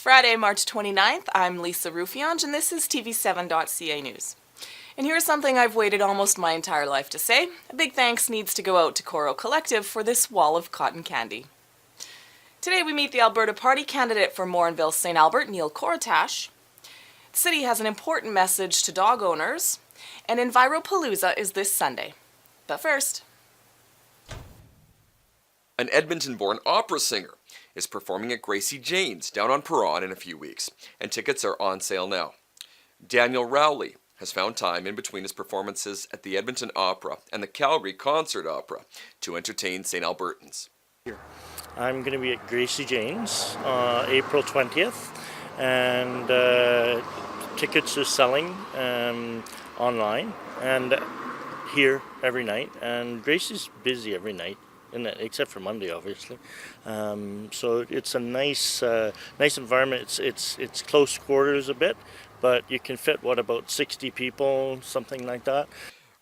Friday, March 29th, I'm Lisa Ruffiange, and this is TV7.ca News. And here's something I've waited almost my entire life to say. A big thanks needs to go out to Coro Collective for this wall of cotton candy. Today we meet the Alberta Party candidate for Mornville-St. Albert, Neil Coratash. The city has an important message to dog owners, and Enviropalooza is this Sunday. But first... An Edmonton-born opera singer is performing at Gracie Jane's down on Perron in a few weeks, and tickets are on sale now. Daniel Rowley has found time in between his performances at the Edmonton Opera and the Calgary Concert Opera to entertain St. Albertans. I'm going to be at Gracie Jane's April 20th, and tickets are selling online and here every night, and Gracie's busy every night. Except for Monday, obviously. So it's a nice environment. It's close quarters a bit, but you can fit about 60 people, something like that.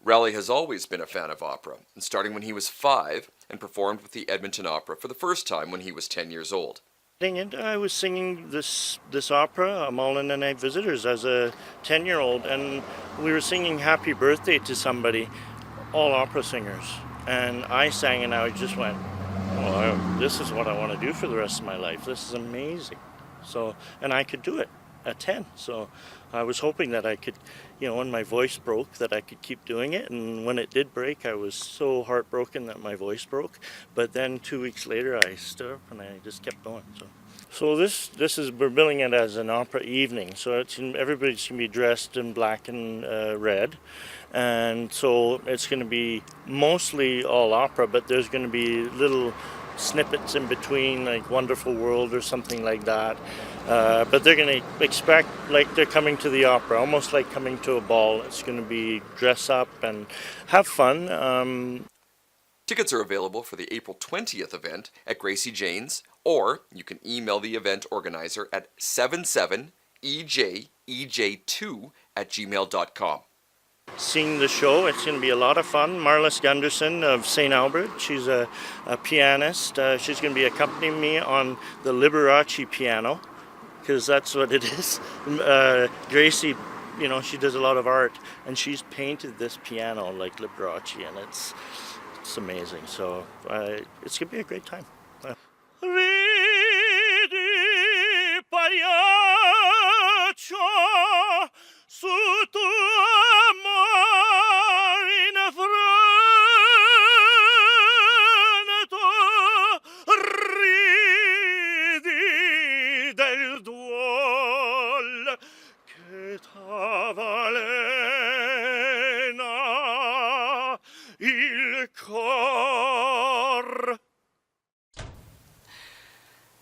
Rowley has always been a fan of opera, and starting when he was 5, and performed with the Edmonton Opera for the first time when he was 10 years old. I was singing this opera, Mullen and Night Visitors, as a 10-year-old, and we were singing Happy Birthday to somebody, all opera singers. And I sang and I just went, oh, this is what I want to do for the rest of my life. This is amazing. So, and I could do it at 10. So I was hoping that I could, when my voice broke, that I could keep doing it. And when it did break, I was so heartbroken that my voice broke. But then 2 weeks later, I stood up and I just kept going. So we're billing it as an opera evening. So everybody's going to be dressed in black and red. And so it's going to be mostly all opera, but there's going to be little snippets in between, like Wonderful World or something like that. But they're going to expect like they're coming to the opera, almost like coming to a ball. It's going to be dress up and have fun. Tickets are available for the April 20th event at Gracie Jane's, or you can email the event organizer at 77ejej2@gmail.com. Seeing the show, it's going to be a lot of fun. Marlis Gunderson of St. Albert, she's a pianist. She's going to be accompanying me on the Liberace piano, because that's what it is. Gracie, she does a lot of art, and she's painted this piano like Liberace, and it's amazing. So it's going to be a great time.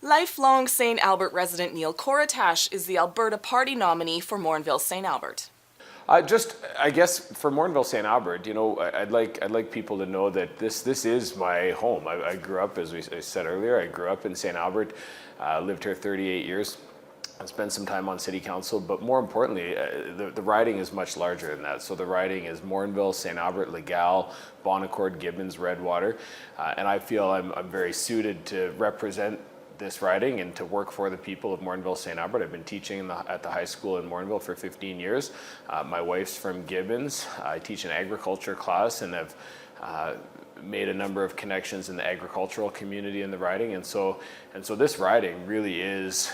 Lifelong St. Albert resident Neil Coratash is the Alberta Party nominee for Mornville-St. Albert. I guess for Mornville-St. Albert, I'd like people to know that this is my home. I grew up, as I said earlier, I grew up in St. Albert, lived here 38 years. I spent some time on city council, but more importantly, the riding is much larger than that. So the riding is Mornville, St. Albert, Legal, Bonaccord, Gibbons, Redwater, and I feel I'm very suited to represent this riding and to work for the people of Mornville-St. Albert. I've been teaching at the high school in Mornville for 15 years. My wife's from Gibbons. I teach an agriculture class and have made a number of connections in the agricultural community in the riding, and so this riding really is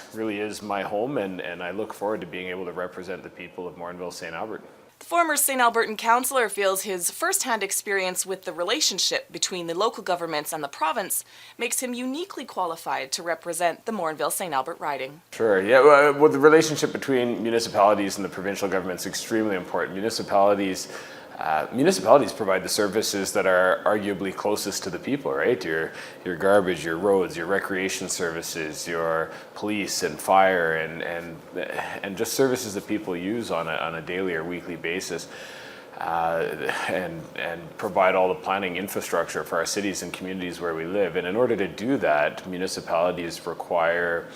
my home, and I look forward to being able to represent the people of Mornville-St. Albert. The former St. Albertan councillor feels his first-hand experience with the relationship between the local governments and the province makes him uniquely qualified to represent the Mornville-St. Albert riding. Sure, yeah, well, the relationship between municipalities and the provincial government is extremely important. Municipalities provide the services that are arguably closest to the people, right? Your garbage, your roads, your recreation services, your police and fire, and just services that people use on a daily or weekly basis, and provide all the planning infrastructure for our cities and communities where we live. And in order to do that, municipalities require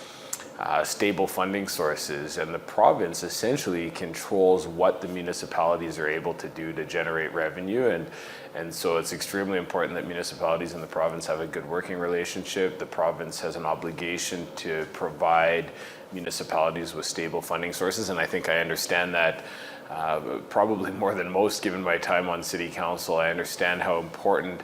stable funding sources, and the province essentially controls what the municipalities are able to do to generate revenue, and so it's extremely important that municipalities in the province have a good working relationship. The province has an obligation to provide municipalities with stable funding sources, and I think I understand that probably more than most, given my time on city council. I understand how important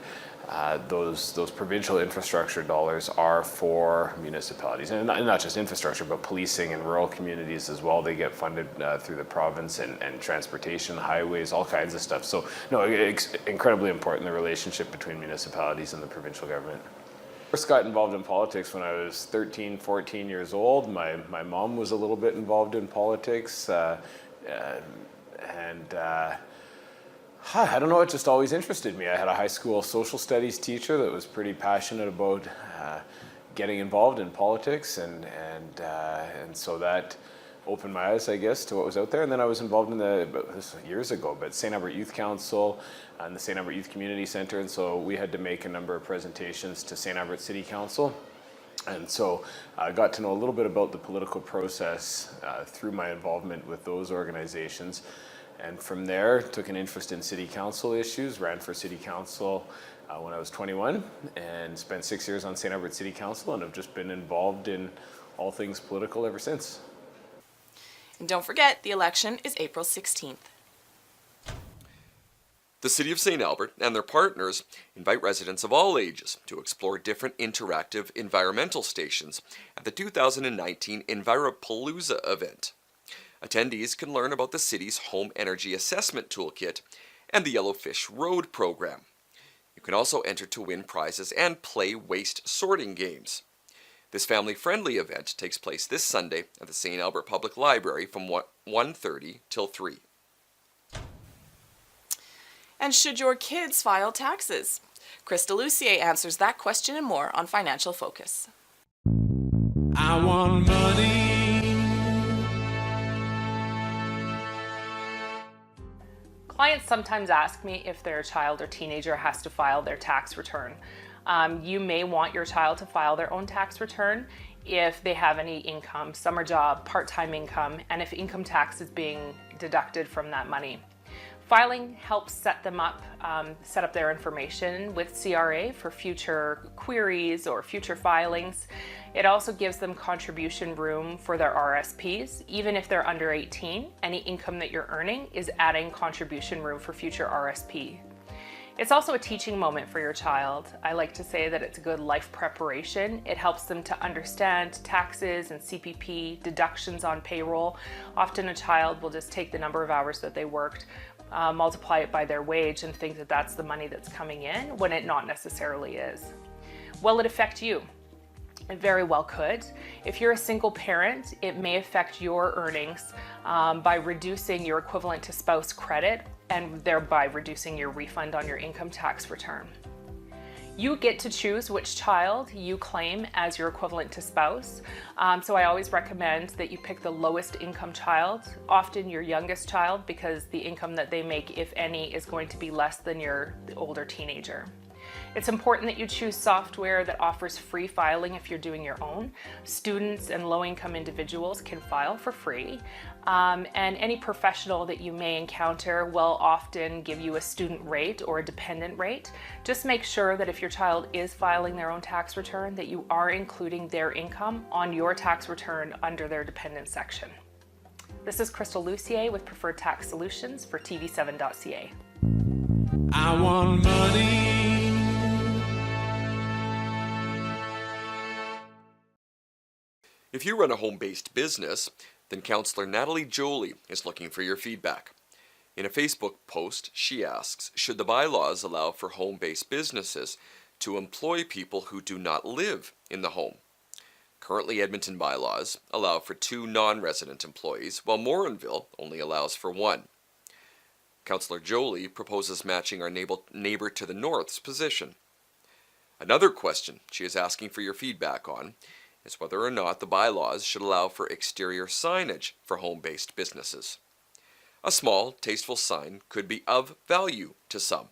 those provincial infrastructure dollars are for municipalities, and not just infrastructure, but policing and rural communities as well. They get funded through the province, and transportation, highways, all kinds of stuff. So no, it's incredibly important, the relationship between municipalities and the provincial government. I first got involved in politics when I was 13, 14 years old. My mom was a little bit involved in politics, I don't know, it just always interested me. I had a high school social studies teacher that was pretty passionate about getting involved in politics, and so that opened my eyes, I guess, to what was out there. And then I was involved in this was years ago, but St. Albert Youth Council and the St. Albert Youth Community Centre, and so we had to make a number of presentations to St. Albert City Council. And so I got to know a little bit about the political process through my involvement with those organizations. And from there, took an interest in city council issues, ran for city council when I was 21, and spent 6 years on St. Albert City Council, and have just been involved in all things political ever since. And don't forget, the election is April 16th. The City of St. Albert and their partners invite residents of all ages to explore different interactive environmental stations at the 2019 Enviropalooza event. Attendees can learn about the city's Home Energy Assessment Toolkit and the Yellowfish Road program. You can also enter to win prizes and play waste sorting games. This family-friendly event takes place this Sunday at the St. Albert Public Library from 1:30 till 3. And should your kids file taxes? Krista Lucier answers that question and more on Financial Focus. I want money. Clients sometimes ask me if their child or teenager has to file their tax return. You may want your child to file their own tax return if they have any income, summer job, part-time income, and if income tax is being deducted from that money. Filing helps set them up, set up their information with CRA for future queries or future filings. It also gives them contribution room for their RSPs. Even if they're under 18, any income that you're earning is adding contribution room for future RSP. It's also a teaching moment for your child. I like to say that it's a good life preparation. It helps them to understand taxes and CPP, deductions on payroll. Often a child will just take the number of hours that they worked, multiply it by their wage, and think that that's the money that's coming in, when it not necessarily is. Will it affect you? It very well could. If you're a single parent, it may affect your earnings by reducing your equivalent to spouse credit and thereby reducing your refund on your income tax return. You get to choose which child you claim as your equivalent to spouse. So I always recommend that you pick the lowest income child, often your youngest child, because the income that they make, if any, is going to be less than your older teenager. It's important that you choose software that offers free filing if you're doing your own. Students and low-income individuals can file for free, and any professional that you may encounter will often give you a student rate or a dependent rate. Just make sure that if your child is filing their own tax return, that you are including their income on your tax return under their dependent section. This is Crystal Lucier with Preferred Tax Solutions for TV7.ca. I want money. If you run a home-based business, then Councillor Natalie Jolie is looking for your feedback. In a Facebook post, she asks, should the bylaws allow for home-based businesses to employ people who do not live in the home? Currently, Edmonton bylaws allow for 2 non-resident employees, while Mornville only allows for 1. Councillor Jolie proposes matching our neighbour to the north's position. Another question she is asking for your feedback on is whether or not the bylaws should allow for exterior signage for home-based businesses. A small, tasteful sign could be of value to some.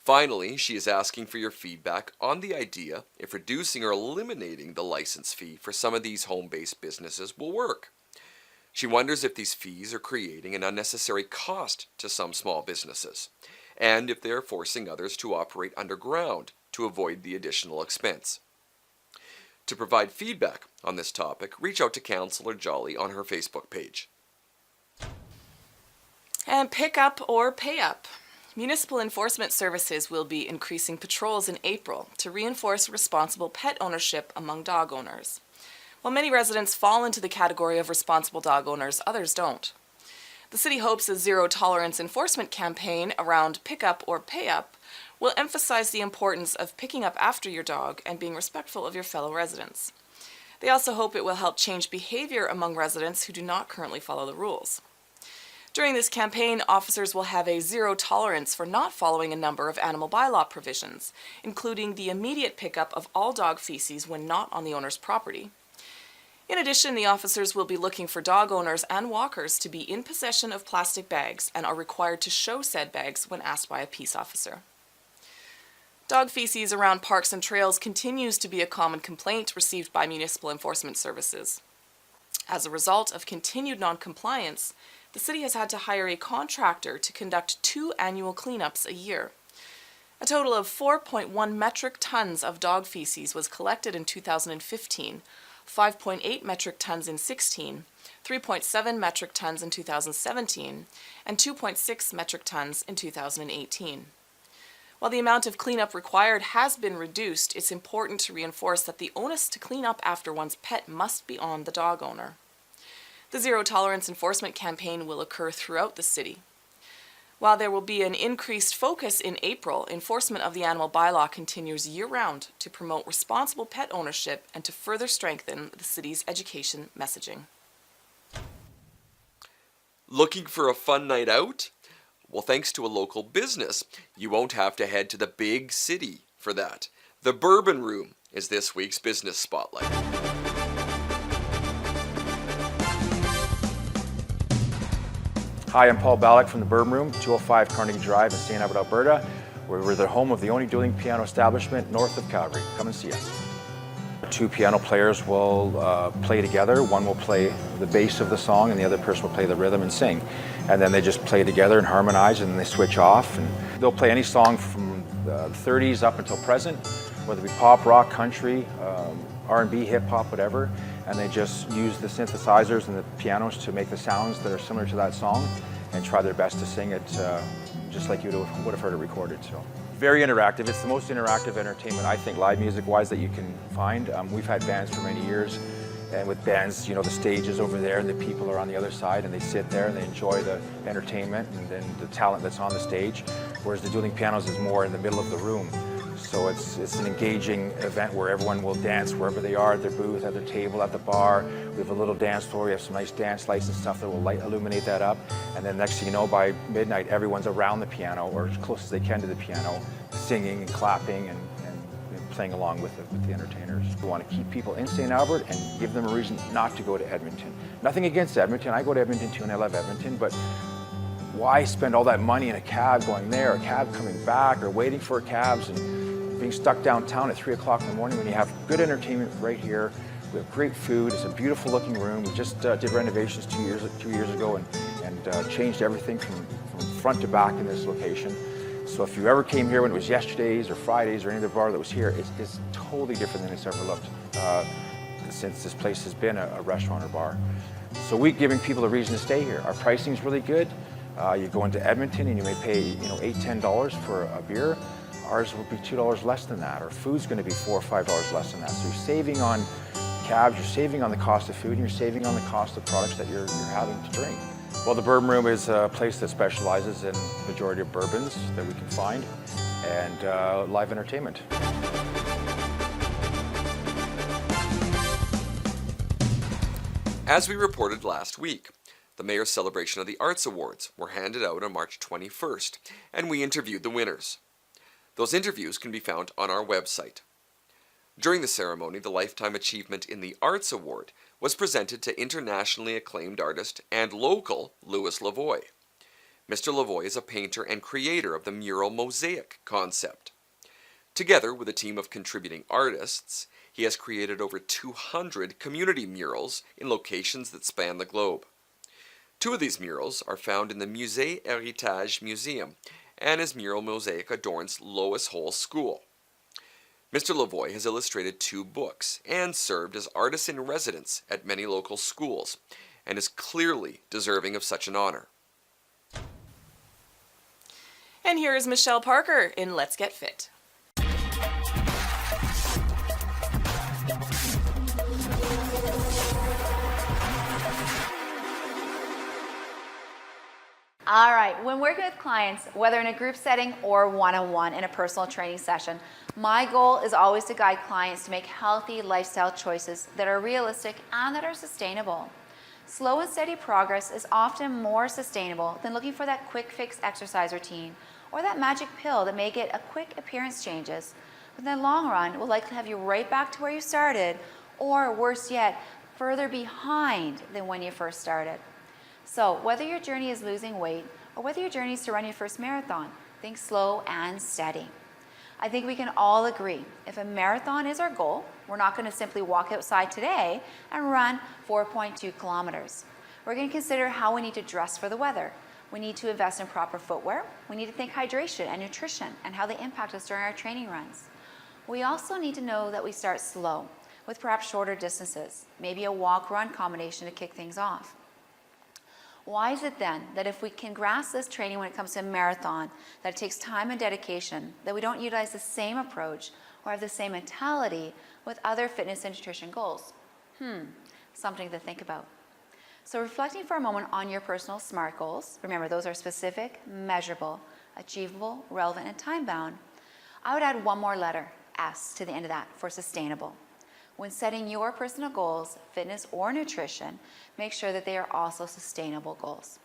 Finally, she is asking for your feedback on the idea if reducing or eliminating the license fee for some of these home-based businesses will work. She wonders if these fees are creating an unnecessary cost to some small businesses, and if they are forcing others to operate underground to avoid the additional expense. To provide feedback on this topic, reach out to Councillor Jolly on her Facebook page. And pick up or pay up. Municipal Enforcement Services will be increasing patrols in April to reinforce responsible pet ownership among dog owners. While many residents fall into the category of responsible dog owners, others don't. The city hopes a zero-tolerance enforcement campaign around pick up or pay up will emphasize the importance of picking up after your dog and being respectful of your fellow residents. They also hope it will help change behavior among residents who do not currently follow the rules. During this campaign, officers will have a zero tolerance for not following a number of animal bylaw provisions, including the immediate pickup of all dog feces when not on the owner's property. In addition, the officers will be looking for dog owners and walkers to be in possession of plastic bags and are required to show said bags when asked by a peace officer. Dog feces around parks and trails continues to be a common complaint received by municipal enforcement services. As a result of continued non-compliance, the city has had to hire a contractor to conduct 2 annual cleanups a year. A total of 4.1 metric tons of dog feces was collected in 2015, 5.8 metric tons in 16, 3.7 metric tons in 2017, and 2.6 metric tons in 2018. While the amount of cleanup required has been reduced, it's important to reinforce that the onus to clean up after one's pet must be on the dog owner. The Zero Tolerance Enforcement campaign will occur throughout the city. While there will be an increased focus in April, enforcement of the animal bylaw continues year-round to promote responsible pet ownership and to further strengthen the city's education messaging. Looking for a fun night out? Well, thanks to a local business, you won't have to head to the big city for that. The Bourbon Room is this week's business spotlight. Hi, I'm Paul Ballack from the Bourbon Room, 205 Carnegie Drive in St. Albert, Alberta, where we're the home of the only dueling piano establishment north of Calgary. Come and see us. 2 piano players will play together. One will play the bass of the song and the other person will play the rhythm and sing. And then they just play together and harmonize and then they switch off. And they'll play any song from the 30s up until present, whether it be pop, rock, country, R&B, hip-hop, whatever. And they just use the synthesizers and the pianos to make the sounds that are similar to that song and try their best to sing it just like you would have heard it recorded. So very interactive. It's the most interactive entertainment, I think, live music-wise, that you can find. We've had bands for many years, and with bands, you know, the stage is over there and the people are on the other side and they sit there and they enjoy the entertainment and then the talent that's on the stage, whereas the dueling pianos is more in the middle of the room. So it's an engaging event where everyone will dance wherever they are, at their booth, at their table, at the bar. We have a little dance floor. We have some nice dance lights and stuff that will illuminate that up. And then next thing you know, by midnight, everyone's around the piano or as close as they can to the piano, singing and clapping and playing along with the entertainers. We want to keep people in St. Albert and give them a reason not to go to Edmonton. Nothing against Edmonton. I go to Edmonton too and I love Edmonton, but why spend all that money in a cab going there, a cab coming back, or waiting for cabs and being stuck downtown at 3 o'clock in the morning when you have good entertainment right here. We have great food. It's a beautiful looking room. We just did renovations 2 years ago and changed everything from front to back in this location. So if you ever came here when it was yesterday's or Fridays or any other bar that was here, it's totally different than it's ever looked since this place has been a restaurant or bar. So we're giving people a reason to stay here. Our pricing is really good. You go into Edmonton and you may pay $8, $10 for a beer. Ours will be $2 less than that. Our food's going to be $4 or $5 less than that. So you're saving on cabs, you're saving on the cost of food, and you're saving on the cost of products that you're having to drink. Well, the Bourbon Room is a place that specializes in the majority of bourbons that we can find and live entertainment. As we reported last week, the Mayor's Celebration of the Arts Awards were handed out on March 21st, and we interviewed the winners. Those interviews can be found on our website. During the ceremony, the Lifetime Achievement in the Arts Award was presented to internationally acclaimed artist and local Louis Lavoie. Mr. Lavoie is a painter and creator of the mural mosaic concept. Together with a team of contributing artists, he has created over 200 community murals in locations that span the globe. 2 of these murals are found in the Musée Héritage Museum, and his mural mosaic adorns Lois Hole School. Mr. Lavoie has illustrated 2 books and served as artist in residence at many local schools, and is clearly deserving of such an honor. And here is Michelle Parker in Let's Get Fit. All right, when working with clients, whether in a group setting or one-on-one in a personal training session, my goal is always to guide clients to make healthy lifestyle choices that are realistic and that are sustainable. Slow and steady progress is often more sustainable than looking for that quick fix exercise routine or that magic pill that may get a quick appearance changes, but in the long run will likely have you right back to where you started, or worse yet, further behind than when you first started. So whether your journey is losing weight or whether your journey is to run your first marathon, think slow and steady. I think we can all agree, if a marathon is our goal, we're not going to simply walk outside today and run 4.2 kilometers. We're going to consider how we need to dress for the weather. We need to invest in proper footwear. We need to think hydration and nutrition and how they impact us during our training runs. We also need to know that we start slow with perhaps shorter distances, maybe a walk-run combination to kick things off. Why is it then that if we can grasp this training when it comes to a marathon, that it takes time and dedication, that we don't utilize the same approach or have the same mentality with other fitness and nutrition goals? Something to think about. So reflecting for a moment on your personal SMART goals, remember those are specific, measurable, achievable, relevant, and time-bound. I would add one more letter, S, to the end of that for sustainable. When setting your personal goals, fitness or nutrition, make sure that they are also sustainable goals.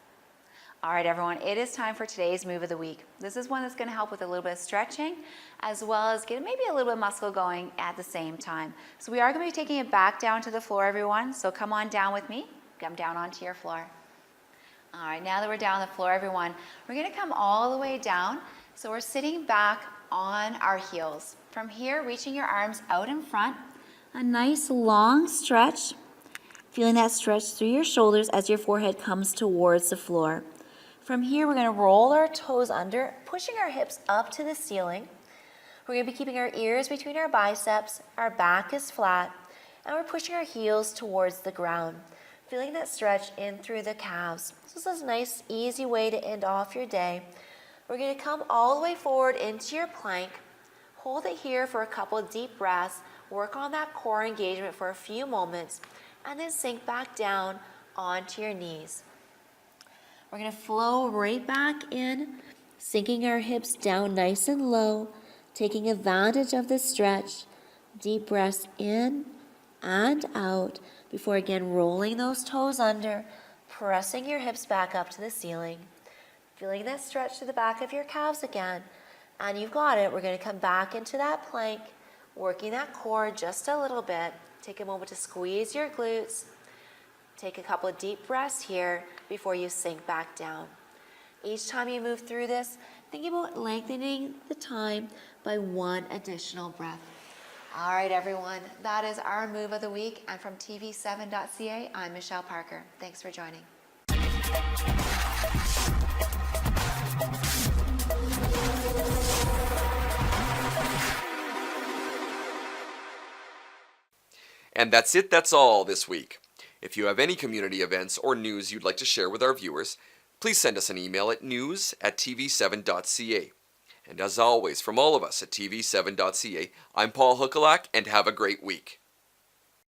All right, everyone, it is time for today's move of the week. This is one that's going to help with a little bit of stretching, as well as get maybe a little bit of muscle going at the same time. So we are going to be taking it back down to the floor, everyone. So come on down with me. Come down onto your floor. All right, now that we're down on the floor, everyone, we're going to come all the way down. So we're sitting back on our heels. From here, reaching your arms out in front. A nice long stretch, feeling that stretch through your shoulders as your forehead comes towards the floor. From here, we're going to roll our toes under, pushing our hips up to the ceiling. We're going to be keeping our ears between our biceps, our back is flat, and we're pushing our heels towards the ground, feeling that stretch in through the calves. So this is a nice, easy way to end off your day. We're going to come all the way forward into your plank, hold it here for a couple of deep breaths, work on that core engagement for a few moments, and then sink back down onto your knees. We're going to flow right back in, sinking our hips down nice and low, taking advantage of the stretch. Deep breaths in and out before again rolling those toes under, pressing your hips back up to the ceiling, feeling that stretch to the back of your calves again. And you've got it. We're going to come back into that plank, working that core just a little bit. Take a moment to squeeze your glutes. Take a couple of deep breaths here before you sink back down. Each time you move through this, think about lengthening the time by one additional breath. All right, everyone, that is our move of the week. And from TV7.ca, I'm Michelle Parker. Thanks for joining. And that's it, that's all this week. If you have any community events or news you'd like to share with our viewers, please send us an email at news@tv7.ca. And as always, from all of us at TV7.ca, I'm Paul Huckalak, and have a great week.